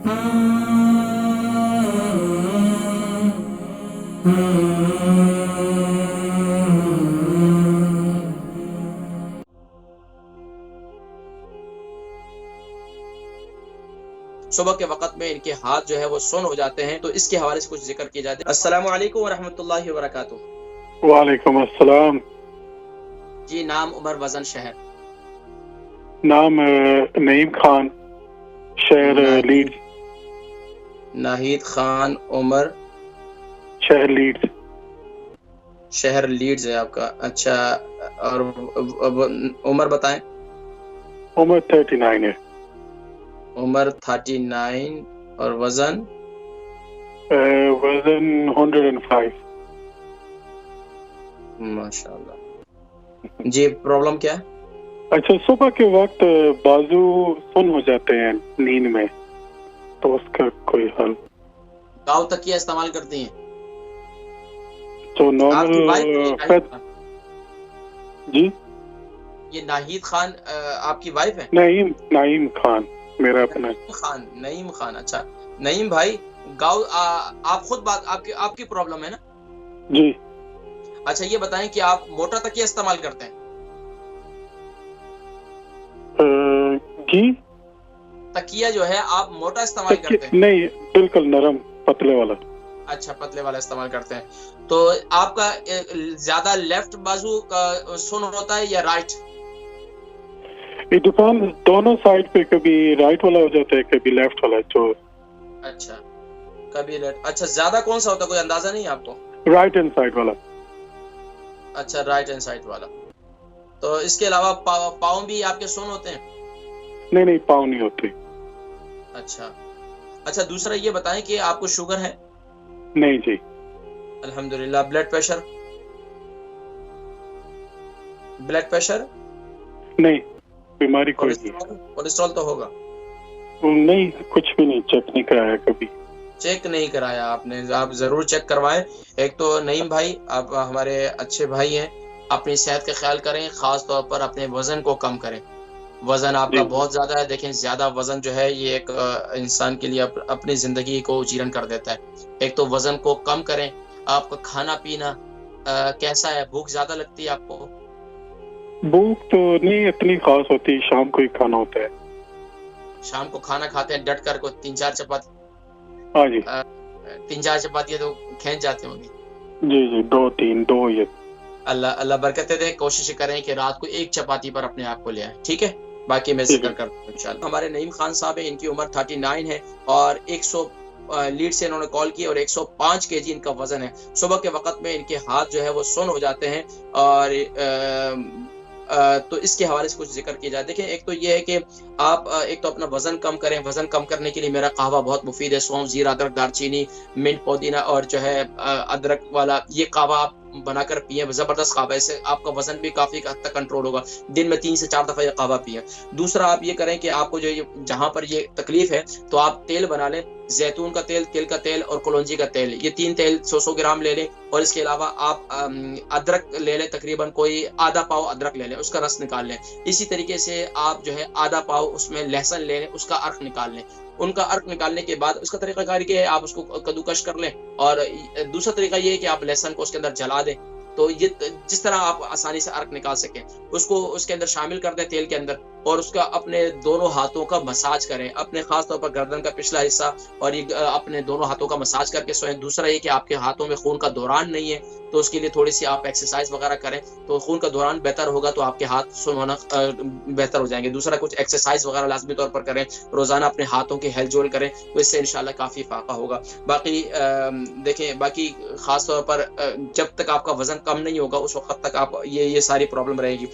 सुबह के वक्त में इनके हाथ जो है वो सुन्न हो जाते हैं, तो इसके हवाले से कुछ जिक्र किया जाए। अस्सलामु अलैकुम व रहमतुल्लाहि व बरकातुहू। वालेकुम अस्सलाम। जी, नाम, उम्र, वजन, शहर? नाम नईम खान, शहर लीड्स। नाहिद खान, उम्र? शहर लीड्स। शहर लीड्स है आपका, अच्छा। और उम्र बताएं। उम्र 39 है। उम्र 39। और वजन? वजन 105। माशाल्लाह। जी, प्रॉब्लम क्या है? अच्छा, सुबह के वक्त बाजू सुन हो जाते हैं नींद में, तो उसका कोई हल? गाँव तकिया इस्तेमाल करती हैं? तो आपकी वाइफ नॉर्मल। जी, ये नाहिद खान आपकी वाइफ है? नईम खान मेरा अपना। नईम खान, अच्छा। नईम भाई, गाँव आप खुद बात, आपकी प्रॉब्लम है ना? जी। अच्छा, ये बताएं कि आप मोटा तकिया इस्तेमाल करते हैं? जी, तकिया जो है आप मोटा इस्तेमाल करते हैं? नहीं, बिल्कुल नरम पतले वाला। अच्छा, पतले वाला इस्तेमाल करते हैं। तो आपका ज्यादा लेफ्ट बाजू का सुन होता है या राइट? इट डिपेंड्स, दोनों साइड पे, कभी राइट वाला हो जाता है, कभी लेफ्ट वाला। तो अच्छा, कभी लेफ्ट। अच्छा, ज्यादा कौन सा होता है, कोई अंदाजा नहीं है आपको? राइट हैंड साइड वाला। अच्छा, राइट हैंड साइड वाला। तो इसके अलावा पाँव भी आपके सुन होते हैं? नहीं, पाँव नहीं होते। अच्छा, दूसरा ये बताएं कि आपको शुगर है? नहीं जी। अल्हम्दुलिल्लाह। Blood pressure? Blood pressure? नहीं, बीमारी कोई नहीं। कोलेस्ट्रॉल तो होगा? नहीं, कुछ भी नहीं, चेक नहीं कराया कभी। चेक नहीं कराया आपने? आप जरूर चेक करवाएं। एक तो नईम भाई, आप हमारे अच्छे भाई हैं, अपनी सेहत का ख्याल करें, खास तौर पर अपने वजन को कम करें। वजन आपका बहुत ज्यादा है। देखें, ज्यादा वजन जो है ये एक इंसान के लिए अपनी जिंदगी को जीर्ण कर देता है। एक तो वजन को कम करें। आपका खाना पीना कैसा है? भूख ज्यादा लगती है आपको? भूख तो नहीं इतनी खास होती, शाम को ही खाना होता है। शाम को खाना खाते हैं डट कर को 3-4 चपाती? हाँ जी। 3-4 चपाती तो खींच जाते होंगे? जी, 2-3, 2 ये। अल्लाह बरकत दे। कोशिश करें कि रात को 1 चपाती पर अपने आप को ले आए, ठीक है? बाकी मैं जिक्र करता हूँ इंशाल्लाह। हमारे नईम खान साहब है, इनकी उम्र 39 है और 100 लीड से इन्होंने कॉल की और 105 केजी इनका वजन है। सुबह के वक्त में इनके हाथ जो है वो सुन्न हो जाते हैं और तो इसके हवाले से कुछ जिक्र किया जाए। देखिए, एक तो ये है कि आप एक तो अपना वजन कम करें। वजन कम करने के लिए मेरा कहवा बहुत मुफीद है। सौंफ, जीरा, अदरक, दालचीनी, मिंट, पुदीना और जो है अदरक वाला ये कहवा आप बनाकर पिए। जबरदस्त कहवा है, इससे आपका वजन भी काफी हद तक कंट्रोल होगा। दिन में 3 से 4 दफा ये कहवा पिए। दूसरा आप ये करें कि आपको जो जहां पर ये तकलीफ है तो आप तेल बना लें। जैतून का तेल, तिल का तेल और कलौंजी का तेल, ये 3 तेल 100-100 ग्राम ले लें। और इसके अलावा आप अदरक ले लें, तकरीबन कोई आधा पाव अदरक ले लें, उसका रस निकाल लें। इसी तरीके से आप जो है आधा पाव उसमें लहसुन ले लें, उसका अर्क निकाल लें। उनका अर्क निकालने के बाद उसका तरीकाकार ये है, आप उसको कद्दूकश कर लें। और दूसरा तरीका ये है कि आप लहसुन को उसके अंदर जला दें। तो ये जिस तरह आप आसानी से अर्क निकाल सकें, उसको उसके अंदर शामिल कर दें तेल के अंदर, और उसका अपने दोनों हाथों का मसाज करें, अपने खास तौर पर गर्दन का पिछला हिस्सा, और ये अपने दोनों हाथों का मसाज करके सोएं। दूसरा ये कि आपके हाथों में खून का दौरान नहीं है, तो उसके लिए थोड़ी सी आप एक्सरसाइज वगैरह करें, तो खून का दौरान बेहतर होगा, तो आपके हाथ सुन्न होना बेहतर हो जाएंगे। दूसरा, कुछ एक्सरसाइज वगैरह लाजमी तौर पर करें, रोजाना अपने हाथों की हिलजोल करें, तो इससे इंशाल्लाह काफी फायदा होगा। बाकी देखें, बाकी खास तौर पर जब तक आपका वजन कम नहीं होगा उस वक्त तक आप ये सारी प्रॉब्लम रहेगी।